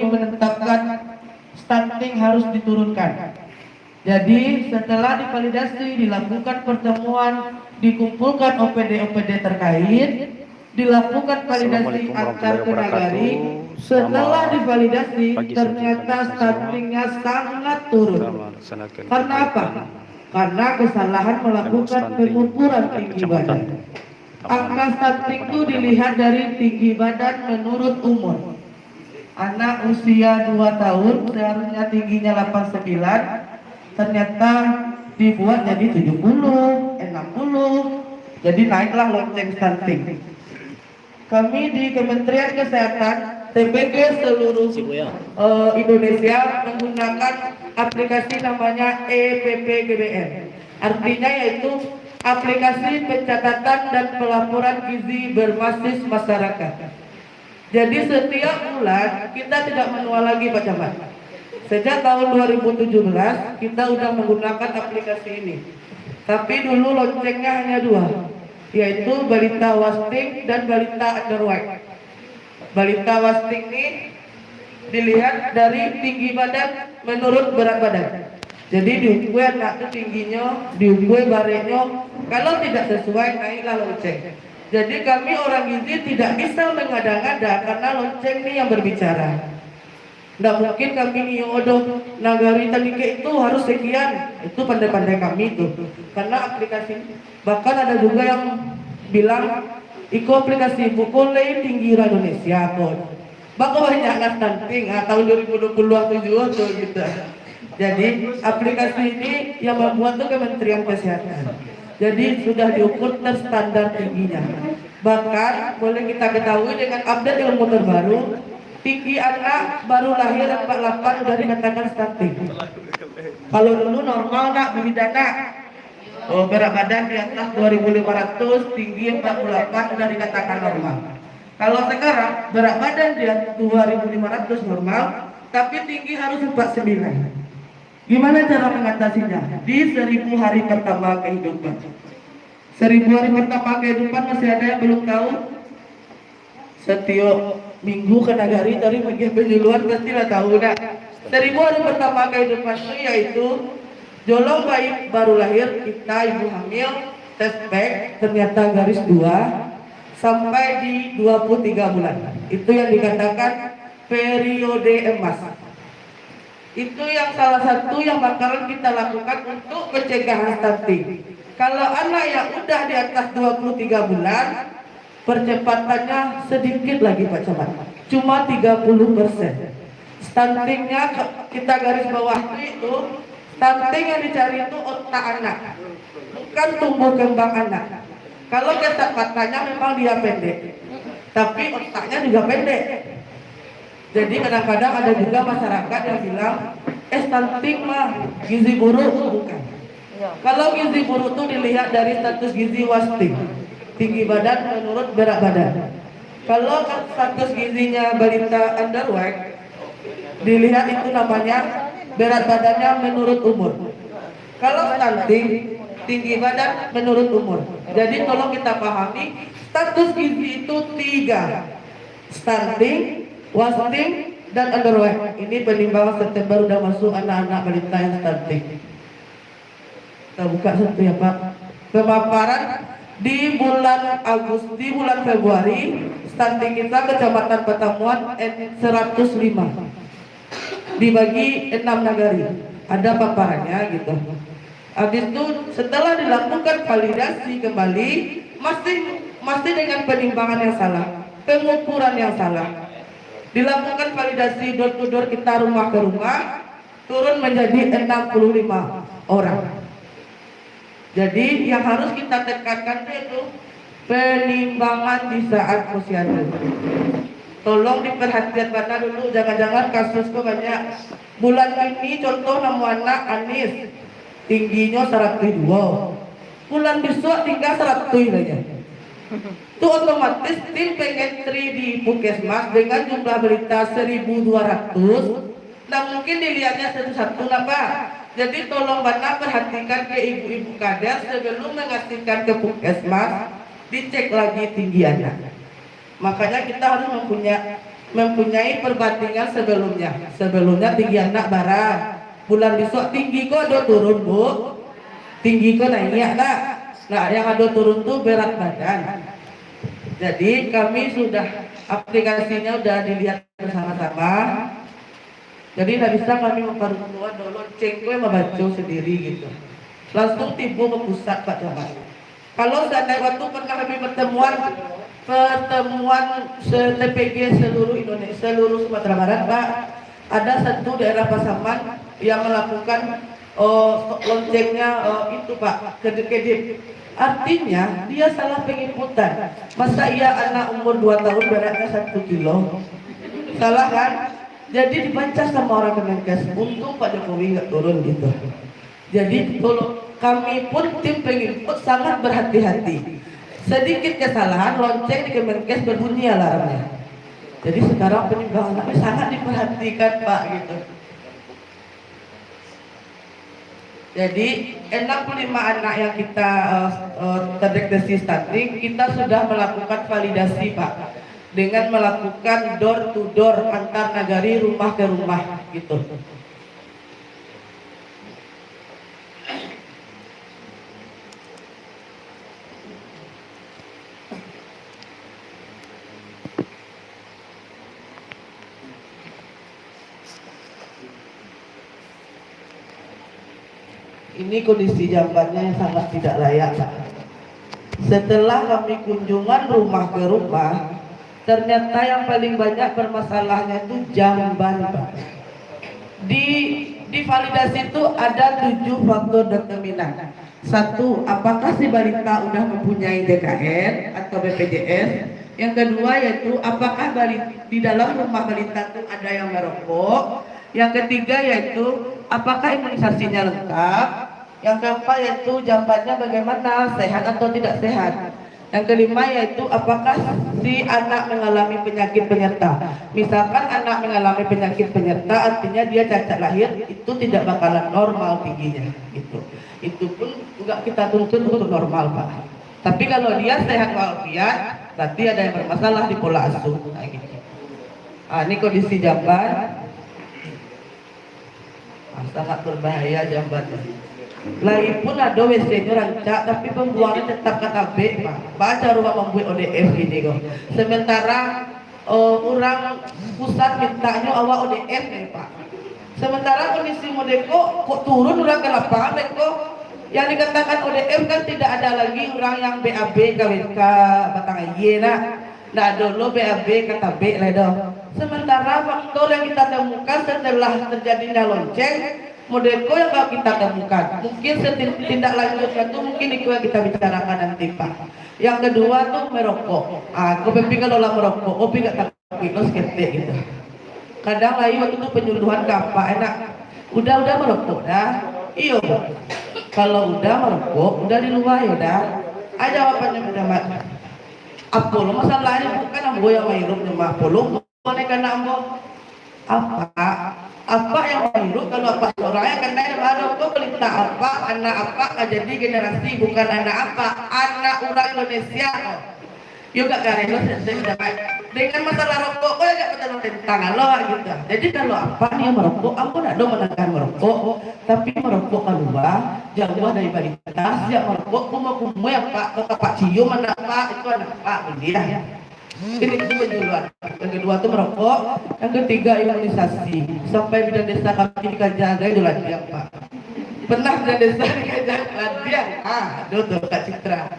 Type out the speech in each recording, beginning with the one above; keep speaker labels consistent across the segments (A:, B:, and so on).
A: menetapkan stunting harus diturunkan. Jadi setelah divalidasi, dilakukan pertemuan, dikumpulkan OPD-OPD terkait, dilakukan validasi antar ke nagari. Setelah divalidasi, ternyata stuntingnya sangat turun. Karena apa? Karena kesalahan melakukan pengukuran tinggi badan. Angka stunting itu dilihat dari tinggi badan menurut umur. Anak usia 2 tahun seharusnya tingginya 89, ternyata dibuat jadi 70, 60, jadi naiklah lonceng stunting. Kami di Kementerian Kesehatan TPG seluruh Indonesia menggunakan aplikasi namanya EPPGBM. Artinya yaitu aplikasi pencatatan dan pelaporan gizi berbasis masyarakat. Jadi setiap bulan kita tidak manual lagi Pak Camat. Sejak tahun 2017 kita sudah menggunakan aplikasi ini. Tapi dulu loncengnya hanya 2, yaitu balita wasting dan balita underweight. Balita wasting ini dilihat dari tinggi badan menurut berat badan. Jadi diukur anak itu tingginya, diukur baretnya. Kalau tidak sesuai naiklah lonceng. Jadi kami orang gizi tidak bisa mengada-ngada karena lonceng ini yang berbicara. Tidak mungkin kami nih nagari tadi itu harus sekian. Itu pandai-pandai kami itu. Karena aplikasi, bahkan ada juga yang bilang ikut aplikasi buku lain tinggi Indonesia kok. Bahkan banyak stunting tahun 2027 tuh gitu. Jadi aplikasi ini yang membuat tuh Kementerian Kesehatan. Jadi sudah diukur terstandar tingginya. Bahkan boleh kita ketahui dengan update ilmu terbaru, tinggi anak baru lahir 48 sudah dikatakan stunting. Kalau dulu normal nak bidana, berat badan di atas 2.500, tinggi 48 sudah dikatakan normal. Kalau sekarang berat badan di atas 2.500 normal, tapi tinggi harus 49. Gimana cara mengatasinya? Di 1000 hari pertama kehidupan. 1000 hari pertama kehidupan masih ada yang belum tahu? Setiap minggu ke nagari dari bagian penyuluhan pastilah tahu nak. 1000 hari pertama kehidupan itu yaitu jolong bayi baru lahir, kita ibu hamil tes back ternyata garis 2 sampai di 23 bulan. Itu yang dikatakan periode emas. Itu yang salah satu yang bakalan kita lakukan untuk pencegahan stunting. Kalau anak yang udah di atas 23 bulan, percepatannya sedikit lagi Pak Camat, cuma 30%. Stuntingnya kita garis bawah itu, stunting yang dicari itu otak anak, bukan tumbuh kembang anak. Kalau kesempatannya memang dia pendek, tapi otaknya juga pendek. Jadi kadang-kadang ada juga masyarakat yang bilang, stunting mah gizi buruk, bukan. Kalau gizi buruk itu dilihat dari status gizi wasting, tinggi badan menurut berat badan. Kalau status gizinya balita underweight, dilihat itu namanya berat badannya menurut umur. Kalau stunting, tinggi badan menurut umur. Jadi tolong kita pahami, status gizi itu 3, stunting, wasting, dan underweight. Ini penimbangan September udah masuk anak-anak balita yang stunting. Kita buka satu ya Pak. Pemaparan di bulan Agustus, di bulan Februari, stunting kita Kecamatan Petamuan 105 dibagi 6 nagari. Ada paparannya gitu. Habis itu setelah dilakukan validasi kembali, masih dengan penimbangan yang salah, pengukuran yang salah. Dilakukan validasi door to door, kita rumah ke rumah, turun menjadi 65 orang. Jadi yang harus kita tekankan itu penimbangan di saat posyandu. Tolong diperhatikan karena dulu jangan-jangan kasus kok banyak. Bulan ini contoh nama anak Anis tingginya 102, bulan besok tinggal 100 saja. Itu otomatis tim pengentry di Puskesmas dengan jumlah berita 1.200, nah mungkin dilihatnya satu-satu lah Pak. Jadi tolong Bapak perhatikan ke ibu-ibu kades sebelum mengasihkan ke Puskesmas, dicek lagi tinggi anak. Makanya kita harus mempunyai mempunyai perbandingan sebelumnya. Sebelumnya tinggi anak barang, bulan besok tinggi kok ada turun bu, tinggi kok naik nak. Nah yang ada turun tuh berat badan. Jadi kami sudah aplikasinya udah dilihat bersama-sama. Jadi tidak bisa kami mempertemuan lonceng gue membaca sendiri gitu. Langsung tiba ke pusat Pak Camat. Kalau seandainya waktu pernah kami pertemuan TPG seluruh Indonesia, seluruh Sumatera Barat Pak, ada satu daerah Pasaman yang melakukan loncengnya itu Pak, kedip-kedip. Artinya dia salah penginputan. Masa iya anak umur 2 tahun beratnya 1 kilo? Salah kan? Jadi dibaca sama orang Kemenkes, untung Pak Jokowi nggak turun gitu. Jadi kalau kami pun tim penginput sangat berhati-hati. Sedikit kesalahan lonceng di Kemenkes berbunyi alarmnya. Jadi sekarang penimbangan kami sangat diperhatikan Pak gitu. Jadi 65 anak yang kita terdeteksi stunting, kita sudah melakukan validasi Pak, dengan melakukan door to door antar nagari, rumah ke rumah gitu. Ini kondisi jambannya yang sangat tidak layak Pak. Setelah kami kunjungan rumah ke rumah, ternyata yang paling banyak permasalahannya itu jamban Pak. Di validasi itu ada 7 faktor determinan. 1. Apakah si balita udah mempunyai DKN atau BPJS? Yang kedua yaitu apakah di dalam rumah balita itu ada yang merokok? Yang ketiga yaitu apakah imunisasinya lengkap? Yang keempat yaitu jambannya bagaimana, sehat atau tidak sehat? Yang kelima yaitu apakah si anak mengalami penyakit penyerta. Misalkan anak mengalami penyakit penyerta, artinya dia cacat lahir, itu tidak bakalan normal tingginya gitu. Itu pun enggak kita tuntut untuk normal Pak. Tapi kalau dia sehat walafiat, berarti ada yang bermasalah di pola asuh. Nah, gitu. Ini kondisi jamban. Sangat berbahaya jambannya. Lain pun ada WC-nya rancak, tapi pembuangan tetap kata B Pak. Baca rumah membuat ODF ini kok. Sementara orang pusat mintanya awal ODF nih Pak. Sementara kondisi modeko kok turun orang ke lapangan kok. Yang dikatakan ODF kan tidak ada lagi orang yang BAB KWK Batang Y nak. Nggak ada lo BAB kata B lah dong. Sementara faktor yang kita temukan setelah terjadinya lonceng, modeko yang kalau kita temukan, mungkin tindak lanjutnya itu mungkin itu yang kita bicarakan nanti Pak. Yang kedua tuh merokok. Kopi kalau lah merokok, kopi gak takut lo skeptik gitu. Kadang lain waktu itu penyuluhan apa enak. Udah merokok dah. Iyo. Kalau udah merokok, udah di luar ya udah. Aja jawabannya udah mat. Apa lo masalahnya bukan ambo yang menghirup nyemah polo, mana kan ambo? Apa yang menghirup kalau apa orangnya karena baru kok pelita apa anak apa jadi generasi bukan anak apa anak orang Indonesia juga karena dengan masalah rokok kok gak betul tentang lo gitu. Jadi kalau apa nih merokok, aku tidak ada menekan merokok, tapi merokok keluar jauh dari balita siap merokok kumu ya Pak, Pak cium anak Pak itu anak Pak dia. Ini itu penjualan. Yang kedua itu merokok, yang ketiga imunisasi. Sampai bidan desa kami di Kajaga itu lagi Pak. Pernah bidan desa di Kajaga dia, aduh tuh Kak Citra.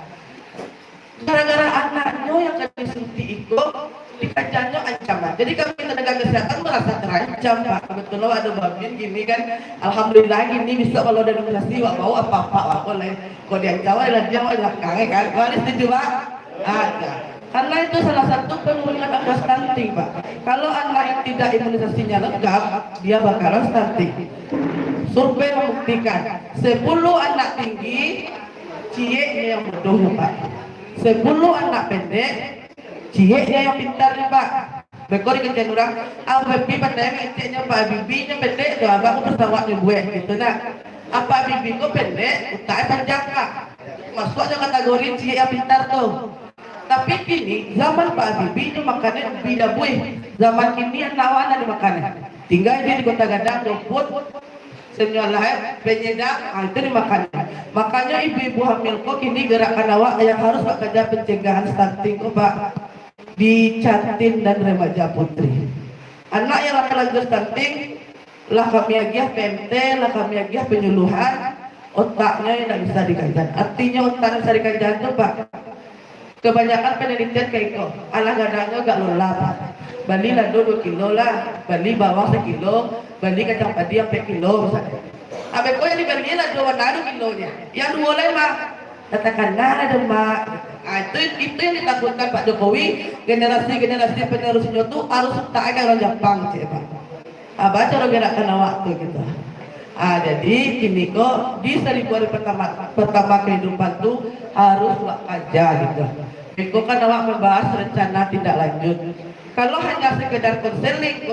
A: Gara-gara anaknya yang kena suntik itu dikacanya ancaman. Jadi kami tenaga kesehatan merasa terancam Pak. Kebetulan ada babin gini kan, alhamdulillah gini bisa kalau ada imunisasi wak mau apa-apa boleh. Kalau diancam lah dia mau kangen kan. Kalau setuju Pak? Ada. Karena itu salah satu penurunan angka stunting Pak. Kalau anak yang tidak imunisasinya lengkap, dia bakalan stunting. Survei membuktikan 10 anak tinggi, cieknya yang bodohnya Pak. 10 anak pendek, cieknya yang pintar nih Pak. Bekor dikencang orang, bibi pandai ngeceknya Pak, bibinya pendek tuh abang persawatnya gue gitu nah. Apa bibi kok pendek, utaknya panjang Pak. Masuknya kategori ciek yang pintar tuh. Tapi kini zaman Pak Habibie itu makannya beda buih. Zaman kini anak-anak dimakannya. Tinggal dia di Kota Gadang, rumput, senyalah, penyedap, itu dimakan. Makanya ibu-ibu hamil kok kini gerakan awak yang harus bekerja pencegahan stunting kok Pak di Jatim dan Remaja Putri. Anak yang lanjut stunting lah kami agiah PMT, lah kami agiah penyuluhan, otaknya yang tidak bisa dikaitkan. Artinya otak yang bisa dikaitkan itu Pak. Kebanyakan penelitian kayak kok, anak gadangnya gak lola. Bali lado 2 kilo lah, Bali bawang 1 kilo, Bali kacang padi sampai kilo misalnya. Abe kok yang dibagi lah 2 kilonya, yang 2 lemah. Katakanlah ada mak. Itu yang ditakutkan Pak Jokowi, generasi penerusnya tuh harus tak ada orang Jepang, Pak. Baca orang gerakan waktu gitu. Jadi kini kok di 1000 hari pertama kehidupan tuh harus aja gitu. Itu kan awak membahas rencana tindak lanjut. Kalau hanya sekedar konseling,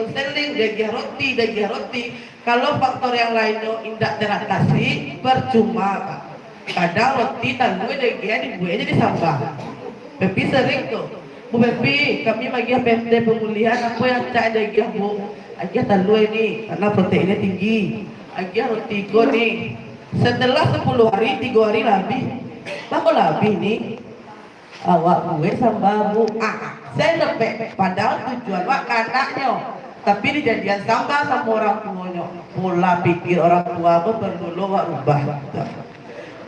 A: daging roti. Kalau faktor yang lainnya tidak teratasi, percuma Pak. Kadang roti tanpa dagingnya dibuatnya jadi sambal. Pepi sering tuh. Bu Pepi, kami bagi PMT pemulihan apa yang cak daging Bu? Aja talu ini karena proteinnya tinggi. Aja roti go nih. Setelah 10 hari, 3 hari lebih. Kok lebih nih? Awak gue sambal Bu. Saya lepek. Padahal tujuan wak kanaknya. Tapi dijadian sambal sama orang tuanya. Pola pikir orang tua aku perlu wak rubah.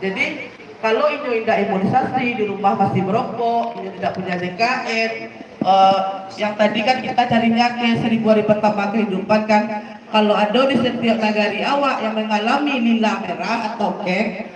A: Jadi kalau ini tidak imunisasi, di rumah masih merokok, ini tidak punya DKN, yang tadi kan kita carinya ke 1000 hari pertama kehidupan kan, kalau ada di setiap nagari awak yang mengalami lila merah atau kek,